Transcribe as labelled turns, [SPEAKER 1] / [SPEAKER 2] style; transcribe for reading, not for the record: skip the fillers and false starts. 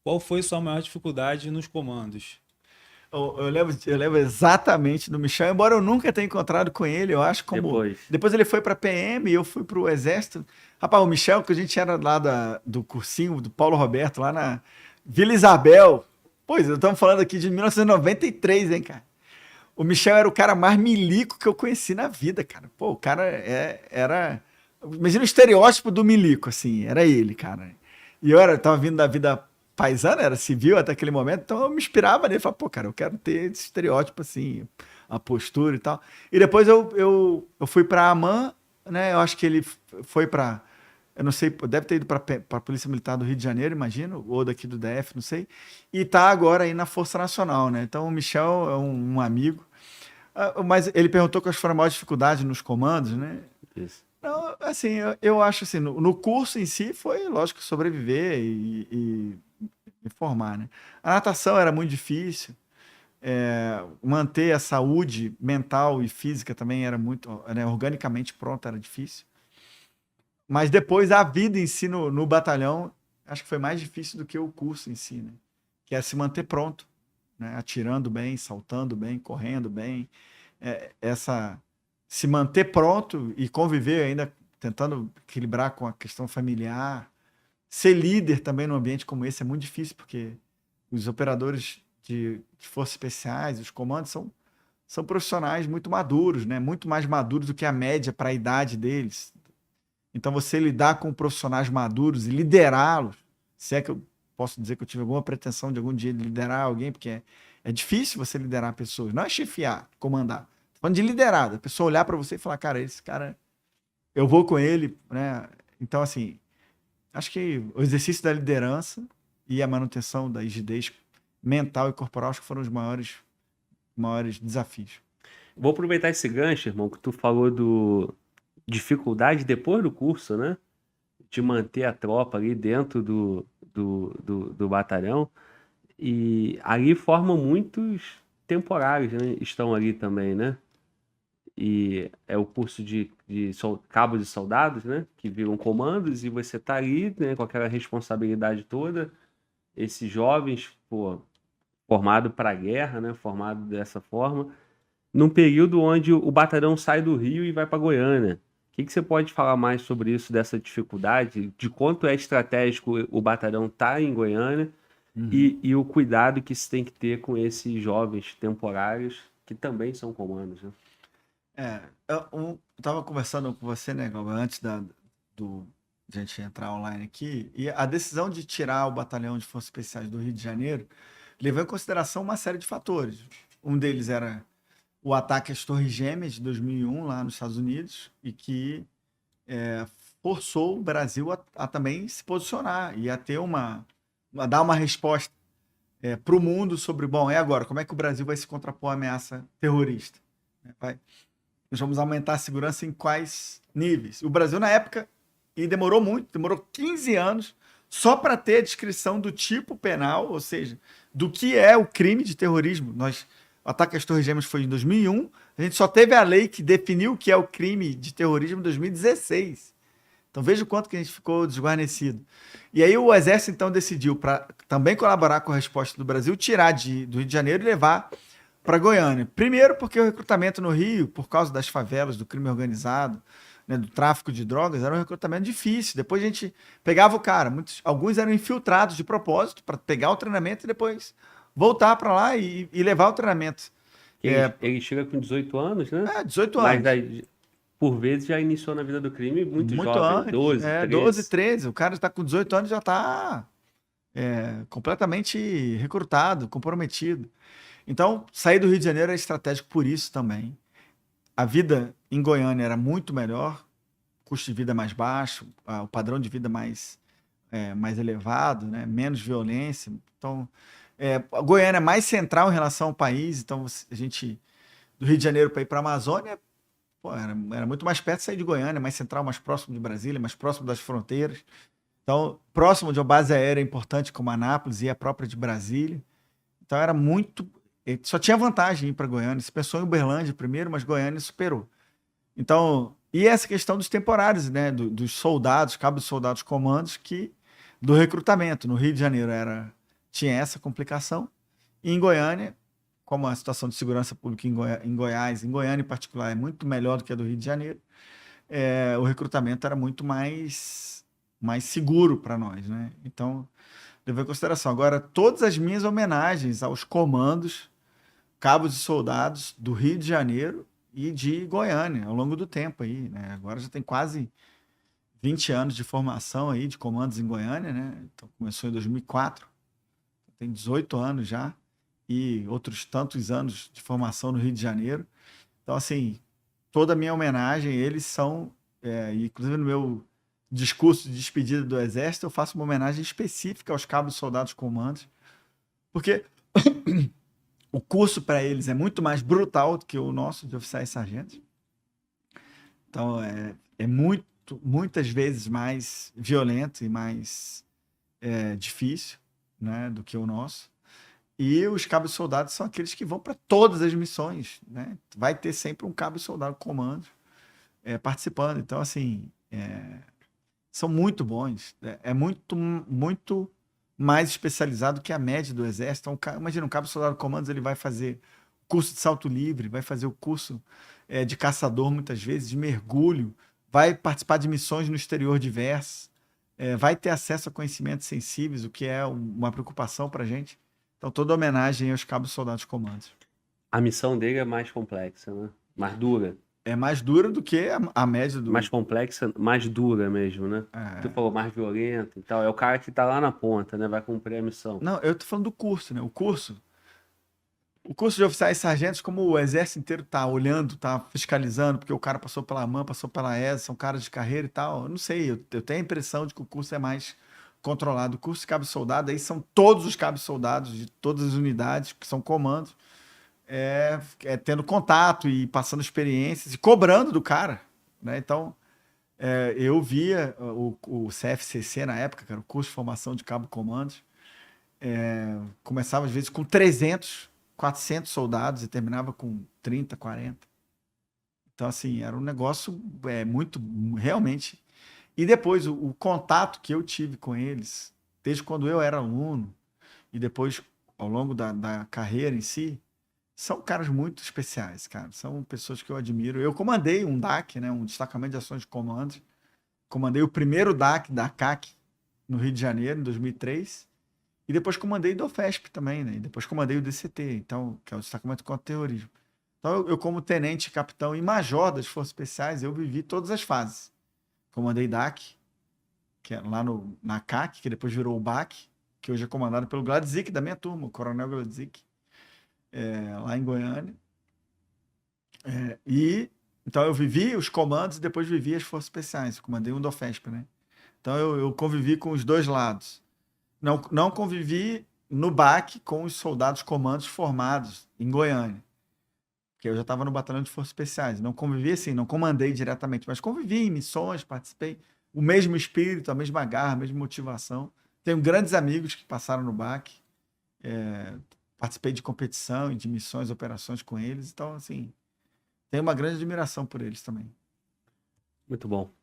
[SPEAKER 1] Qual foi sua maior dificuldade nos comandos?
[SPEAKER 2] Eu lembro exatamente do Michel, embora eu nunca tenha encontrado com ele, eu acho como.
[SPEAKER 3] Depois.
[SPEAKER 2] Depois ele foi para PM e eu fui para o Exército. Rapaz, o Michel, que a gente era lá do cursinho do Paulo Roberto, lá na Vila Isabel. Pois, estamos falando aqui de 1993, hein, cara? O Michel era o cara mais milico que eu conheci na vida, cara. Pô, o cara era. Imagina o estereótipo do milico, assim, era ele, cara. E tava vindo da vida paisana, era civil até aquele momento, então eu me inspirava nele. Falava, pô, cara, eu quero ter esse estereótipo, assim, a postura e tal. E depois eu fui pra AMAN, né? Eu acho que ele foi pra. Eu não sei, deve ter ido para a Polícia Militar do Rio de Janeiro, imagino, ou daqui do DF, não sei. E tá agora aí na Força Nacional, né? Então o Michel é um amigo. Mas ele perguntou quais foram as maiores dificuldades nos comandos, né?
[SPEAKER 3] Isso.
[SPEAKER 2] Não, assim, eu acho assim, no curso em si foi, lógico, sobreviver e formar, né? A natação era muito difícil, manter a saúde mental e física também era muito, né, organicamente pronto, era difícil. Mas depois a vida em si no batalhão, acho que foi mais difícil do que o curso em si, né? Que é se manter pronto, né? Atirando bem, saltando bem, correndo bem, essa se manter pronto e conviver ainda tentando equilibrar com a questão familiar, ser líder também num ambiente como esse é muito difícil porque os operadores de forças especiais, os comandos são profissionais muito maduros, né? Muito mais maduros do que a média para a idade deles. Então você lidar com profissionais maduros e liderá-los, se é que eu posso dizer que eu tive alguma pretensão de algum dia de liderar alguém, porque é difícil você liderar pessoas, não é chefiar, comandar. Tô falando de liderar, a pessoa olhar para você e falar, cara, esse cara, eu vou com ele, né? Então, assim, acho que o exercício da liderança e a manutenção da rigidez mental e corporal acho que foram os maiores desafios.
[SPEAKER 3] Vou aproveitar esse gancho, irmão, que tu falou do dificuldade depois do curso, né? De manter a tropa ali dentro do batalhão. E ali formam muitos temporários, né? Estão ali também, né? E é o curso de cabos de soldados, né? Que viram comandos e você tá ali, né? Com aquela responsabilidade toda. Esses jovens, pô, formado para a guerra, né? Formado dessa forma, num período onde o batalhão sai do Rio e vai para Goiânia. O que você pode falar mais sobre isso, dessa dificuldade, de quanto é estratégico o batalhão estar em Goiânia
[SPEAKER 2] Uhum.
[SPEAKER 3] e o cuidado que se tem que ter com esses jovens temporários, que também são comandos, né?
[SPEAKER 2] Eu tava conversando com você, né, Galba, antes do de a gente entrar online aqui, e a decisão de tirar o batalhão de Forças Especiais do Rio de Janeiro levou em consideração uma série de fatores. Um deles era o ataque às Torres Gêmeas de 2001 lá nos Estados Unidos e que forçou o Brasil a também se posicionar e a ter a dar uma resposta para o mundo sobre, bom, é agora, como é que o Brasil vai se contrapor à ameaça terrorista? Nós vamos aumentar a segurança em quais níveis? O Brasil, na época, e demorou muito, demorou 15 anos só para ter a descrição do tipo penal, ou seja, do que é o crime de terrorismo. O ataque às Torres Gêmeas foi em 2001, a gente só teve a lei que definiu o que é o crime de terrorismo em 2016. Então veja o quanto que a gente ficou desguarnecido. E aí o Exército então decidiu, para também colaborar com a resposta do Brasil, tirar do Rio de Janeiro e levar para Goiânia. Primeiro, porque o recrutamento no Rio, por causa das favelas, do crime organizado, né, do tráfico de drogas, era um recrutamento difícil. Depois a gente pegava o cara, alguns eram infiltrados de propósito para pegar o treinamento e depois voltar para lá e levar o treinamento.
[SPEAKER 3] Ele chega com 18 anos, né?
[SPEAKER 2] 18
[SPEAKER 3] Mas
[SPEAKER 2] anos.
[SPEAKER 3] aí, por vezes já iniciou na vida do crime muito
[SPEAKER 2] Muito
[SPEAKER 3] jovem,
[SPEAKER 2] antes.
[SPEAKER 3] 12,
[SPEAKER 2] 12,
[SPEAKER 3] 13.
[SPEAKER 2] 13. O cara está com 18 anos e já está completamente recrutado, comprometido. Então, sair do Rio de Janeiro é estratégico por isso também. A vida em Goiânia era muito melhor, custo de vida mais baixo, o padrão de vida mais elevado, né? Menos violência. Então, a Goiânia é mais central em relação ao país. Então, a gente, do Rio de Janeiro para ir para a Amazônia, pô, era muito mais perto sair de Goiânia, mais central, mais próximo de Brasília, mais próximo das fronteiras. Então, próximo de uma base aérea importante como Anápolis e a própria de Brasília. Então, era muito. Só tinha vantagem ir para Goiânia. Se pensou em Uberlândia primeiro, mas Goiânia superou. Então, e essa questão dos temporários, né? Dos soldados, cabos de soldados comandos, que do recrutamento. No Rio de Janeiro era tinha essa complicação. E em Goiânia, como a situação de segurança pública em Goiás, em Goiânia em particular, é muito melhor do que a do Rio de Janeiro, o recrutamento era muito mais seguro para nós, né? Então, levei em consideração. Agora, todas as minhas homenagens aos comandos, cabos e soldados do Rio de Janeiro e de Goiânia, ao longo do tempo aí, né? Agora já tem quase 20 anos de formação aí de comandos em Goiânia, né? Então, começou em 2004, tem 18 anos já, e outros tantos anos de formação no Rio de Janeiro. Então, assim, toda a minha homenagem, eles são, inclusive no meu discurso de despedida do Exército, eu faço uma homenagem específica aos cabos soldados comandos, porque o curso para eles é muito mais brutal do que o nosso de oficiais e sargentos. Então, muitas vezes mais violento e mais difícil, né, do que o nosso. E os cabos soldados são aqueles que vão para todas as missões, né? Vai ter sempre um cabo soldado comando participando. Então, assim, são muito bons. É muito mais especializado que a média do Exército. Então, imagina, um cabo soldado comandos, ele vai fazer curso de salto livre, vai fazer o curso de caçador, muitas vezes, de mergulho, vai participar de missões no exterior diversas, vai ter acesso a conhecimentos sensíveis, o que é uma preocupação para a gente. Então, toda homenagem aos cabos soldados comandos.
[SPEAKER 3] A missão dele é mais complexa, né? Mais dura.
[SPEAKER 2] É mais dura do que a média do...
[SPEAKER 3] Mais complexa, mais dura mesmo, né? Tu falou mais violenta e tal. É o cara que tá lá na ponta, né? Vai cumprir a missão.
[SPEAKER 2] Não, eu tô falando do curso, né? O curso de oficiais e sargentos, como o exército inteiro tá olhando, tá fiscalizando, porque o cara passou pela AMAN, passou pela ESA, são caras de carreira e tal. Eu não sei, eu tenho a impressão de que o curso é mais controlado. O curso de cabo soldado, aí são todos os cabos soldados de todas as unidades, que são comandos, tendo contato e passando experiências e cobrando do cara, né? Então, eu via o CFCC na época, que era o curso de formação de cabo comandos, começava às vezes com 300, 400 soldados e terminava com 30, 40. Então, assim, era um negócio muito, realmente. E depois, o contato que eu tive com eles, desde quando eu era aluno, e depois, ao longo da carreira em si, são caras muito especiais, cara. São pessoas que eu admiro. Eu comandei um DAC, né, um Destacamento de Ações de Comandos. Comandei o primeiro DAC da CAC no Rio de Janeiro, em 2003. E depois comandei do OFESP também, né? E depois comandei o DCT, então, que é o Destacamento contra o Terrorismo. Então, eu como tenente, capitão e major das Forças Especiais, eu vivi todas as fases. Comandei DAC, que é lá na CAC, que depois virou o BAC, que hoje é comandado pelo Gladzik, da minha turma, o Coronel Gladzik, lá em Goiânia. Então eu vivi os comandos e depois vivi as Forças Especiais. Eu comandei um do OFESP, né? Então eu convivi com os dois lados. Não convivi no BAC com os soldados comandos formados em Goiânia, porque eu já estava no Batalhão de Forças Especiais. Não convivi assim, não comandei diretamente, mas convivi em missões, participei. O mesmo espírito, a mesma garra, a mesma motivação. Tenho grandes amigos que passaram no BAC. Participei de competição e de missões, operações com eles. Então, assim, tenho uma grande admiração por eles também.
[SPEAKER 3] Muito bom.